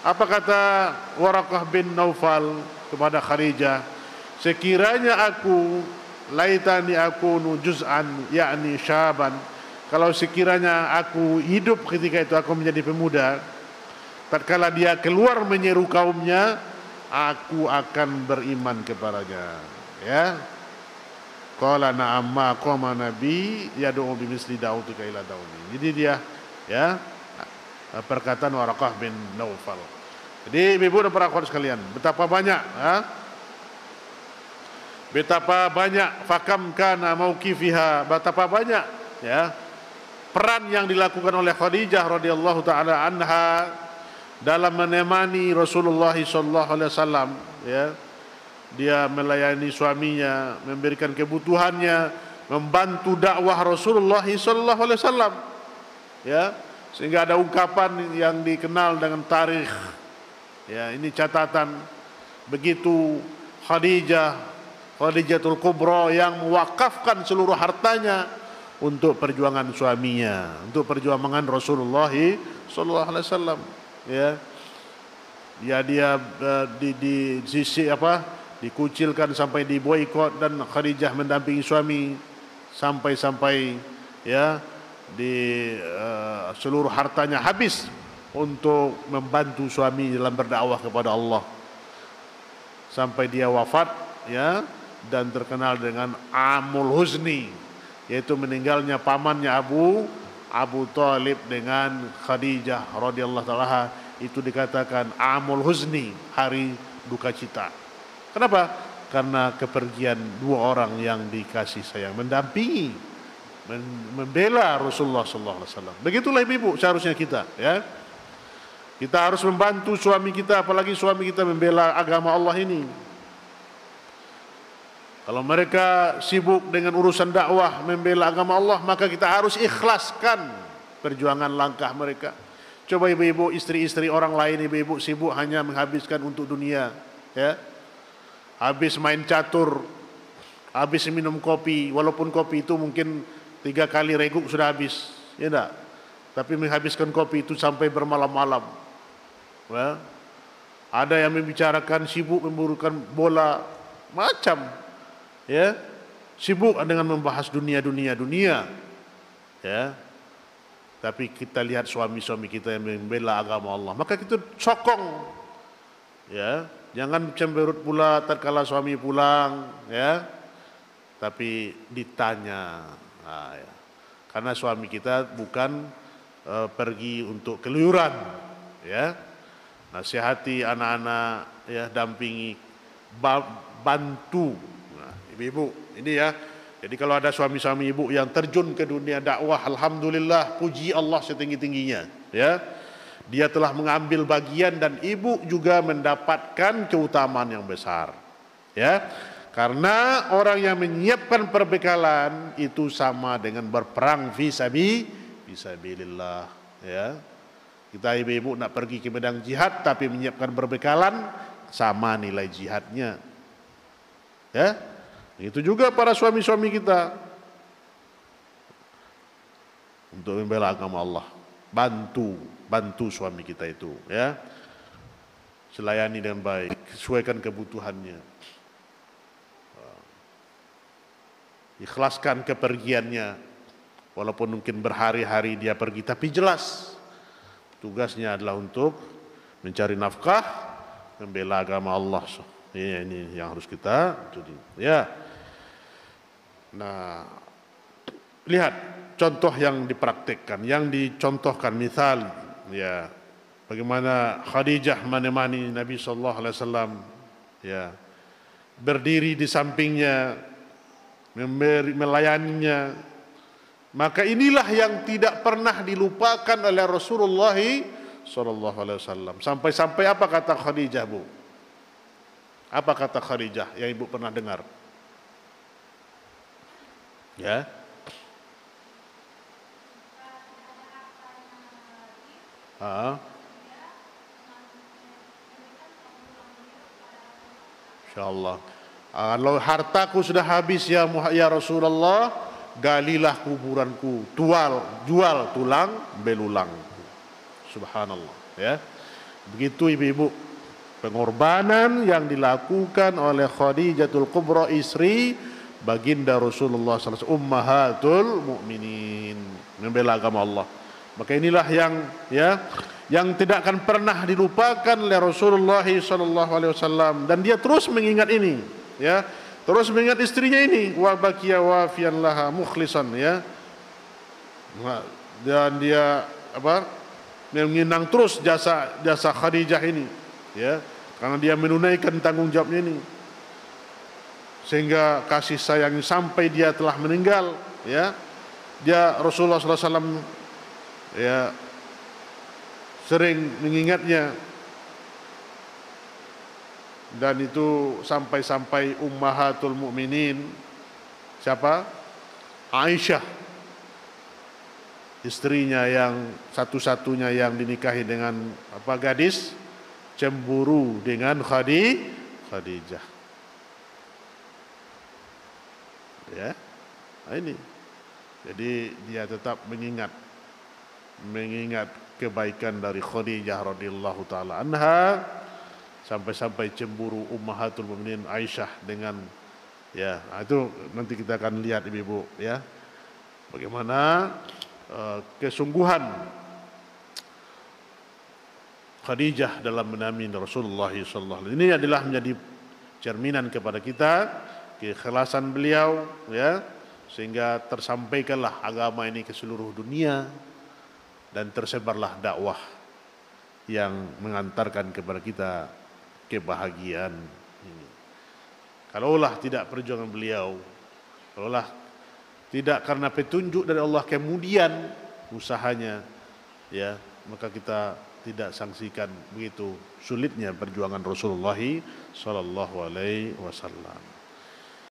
Apa kata Waraqah bin Naufal kepada Khadijah? Sekiranya aku, laitani akunu juz'an, yakni syaban, kalau sekiranya aku hidup ketika itu, aku menjadi pemuda, tatkala dia keluar menyeru kaumnya, aku akan beriman kepadanya. Ya. Qala na'am ma qama nabi yad'u bimisli da'utika ila dauni. Jadi dia, ya, perkataan Waraqah bin Naufal. Jadi ibu dan para akhwat sekalian, betapa banyak, betapa banyak fakam kana mauqifiha, betapa banyak, ya, peran yang dilakukan oleh Khadijah radhiyallahu taala anha dalam menemani Rasulullah sallallahu alaihi wasallam, ya. Dia melayani suaminya, memberikan kebutuhannya, membantu dakwah Rasulullah sallallahu alaihi wasallam, ya, sehingga ada ungkapan yang dikenal dengan tarikh. Ya, ini catatan, begitu Khadijatul Kubra yang mewakafkan seluruh hartanya untuk perjuangan suaminya, untuk perjuangan Rasulullah sallallahu alaihi wasallam, ya. Dia di sisi dikucilkan sampai diboikot, dan Khadijah mendampingi suami sampai ya di seluruh hartanya habis untuk membantu suami dalam berdakwah kepada Allah sampai dia wafat, ya, dan terkenal dengan Amul Huzni, yaitu meninggalnya pamannya Abu Thalib dengan Khadijah radhiyallahu taala. Itu dikatakan Amul Huzni, hari duka cita. Kenapa? Karena kepergian dua orang yang dikasih sayang, mendampingi, membela Rasulullah sallallahu alaihi wasallam. Begitulah ibu-ibu seharusnya kita, ya. Kita harus membantu suami kita, apalagi suami kita membela agama Allah ini. Kalau mereka sibuk dengan urusan dakwah, membela agama Allah, maka kita harus ikhlaskan perjuangan langkah mereka. Coba ibu-ibu, istri-istri orang lain, ibu-ibu sibuk hanya menghabiskan untuk dunia, ya. Habis main catur, habis minum kopi, walaupun kopi itu mungkin 3 kali reguk sudah habis, ya enggak? Tapi menghabiskan kopi itu sampai bermalam-malam. Ya. Ada yang membicarakan sibuk memburukan bola, macam, ya, sibuk dengan membahas dunia, ya. Tapi kita lihat suami-suami kita yang membela agama Allah, maka kita sokong, ya. Jangan cemberut pula tatkala suami pulang, ya. Tapi ditanya, ya. Karena suami kita bukan pergi untuk keluyuran, ya. Nasihati anak-anak, ya, dampingi, bantu. Nah, ibu-ibu ini, ya. Jadi kalau ada suami-suami ibu yang terjun ke dunia dakwah, alhamdulillah, puji Allah setinggi-tingginya, ya. Dia telah mengambil bagian dan ibu juga mendapatkan keutamaan yang besar, ya. Karena orang yang menyiapkan perbekalan itu sama dengan berperang fi sabilillah, ya. Kita ibu-ibu nak pergi ke medan jihad tapi menyiapkan perbekalan, sama nilai jihadnya, ya. Itu juga para suami-suami kita untuk membela agama Allah, bantu suami kita itu, ya. Selayani dengan baik, sesuaikan kebutuhannya, ikhlaskan kepergiannya, walaupun mungkin berhari-hari dia pergi, tapi jelas tugasnya adalah untuk mencari nafkah, membela agama Allah. Ini yang harus kita, ya. Nah, lihat contoh yang dipraktikkan, yang dicontohkan, misal, ya, bagaimana Khadijah menemani Nabi sallallahu alaihi wasallam, ya, berdiri di sampingnya, melayaninya. Maka inilah yang tidak pernah dilupakan oleh Rasulullah sallallahu alaihi wasallam. Sampai-sampai apa kata Khadijah, Bu? Apa kata Khadijah yang ibu pernah dengar? Ya. Insyaallah. Kalau hartaku sudah habis ya Rasulullah, galilah kuburanku, jual tulang belulangku. Subhanallah, ya. Begitu ibu-ibu, pengorbanan yang dilakukan oleh Khadijatul Kubra, istri baginda Rasulullah SAW, ummahatul mukminin, membela agama Allah. Maka inilah yang tidak akan pernah dilupakan oleh Rasulullah SAW, dan dia terus mengingat ini, terus mengingat istrinya ini, wa baqiya wafiyan laha mukhlisan, dan dia mengenang terus jasa Khadijah ini, karena dia menunaikan tanggung jawabnya ini, sehingga kasih sayang sampai dia telah meninggal, dia Rasulullah SAW sering mengingatnya, dan itu sampai-sampai ummahatul mukminin, siapa? Aisyah, istrinya yang satu-satunya yang dinikahi dengan gadis, cemburu dengan Khadijah. Ini. Jadi dia tetap mengingat kebaikan dari Khadijah radhiyallahu taala anha, sampai-sampai cemburu ummahatul mukminin Aisyah dengan itu nanti kita akan lihat ibu-ibu, bagaimana kesungguhan Khadijah dalam menemani Rasulullah SAW. Ini adalah menjadi cerminan kepada kita keikhlasan beliau, sehingga tersampaikanlah agama ini ke seluruh dunia dan tersebarlah dakwah yang mengantarkan kepada kita kebahagiaan ini. Kalaulah tidak perjuangan beliau, kalaulah tidak karena petunjuk dari Allah kemudian usahanya, maka kita tidak saksikan begitu sulitnya perjuangan Rasulullah sallallahu alaihi wasallam.